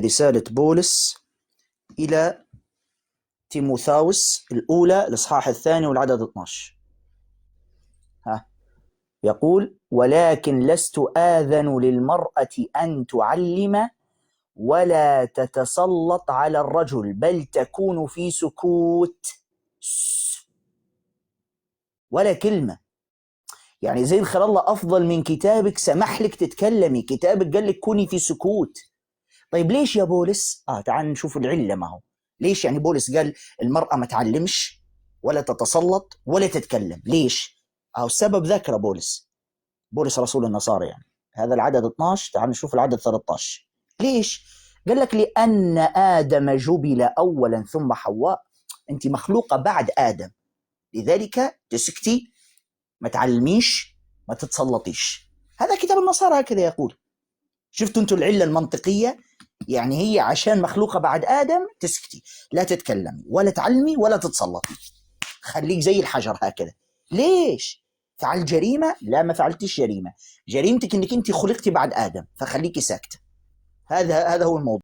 رسالة بولس إلى تيموثاوس الأولى الإصحاح 2 والعدد 12. يقول: ولكن لست آذن للمرأة أن تعلم ولا تتسلط على الرجل، بل تكون في سكوت، ولا كلمة. يعني زي خير الله أفضل من كتابك سمح لك تتكلمي، كتابك قال لك كوني في سكوت. طيب ليش يا بولس؟ تعال نشوف العلة. ما هو ليش يعني بولس قال المرأة ما تعلمش ولا تتسلط ولا تتكلم؟ ليش؟ السبب ذكر بولس رسول النصارى. يعني هذا العدد 12. تعال نشوف العدد 13. ليش؟ قال لك لأن آدم جبل أولا ثم حواء. أنت مخلوقة بعد آدم، لذلك تسكتي، ما تعلميش، ما تتسلطيش. هذا كتاب النصارى هكذا يقول. شفتوا أنتوا العلة المنطقية؟ يعني هي عشان مخلوقة بعد آدم تسكتي، لا تتكلمي ولا تعلمي ولا تتسلطي، خليك زي الحجر هكذا. ليش؟ فعل جريمة؟ لا، ما فعلتش جريمة. جريمتك انك انت خلقتي بعد آدم، فخليكي ساكتة. هذا هو الموضوع.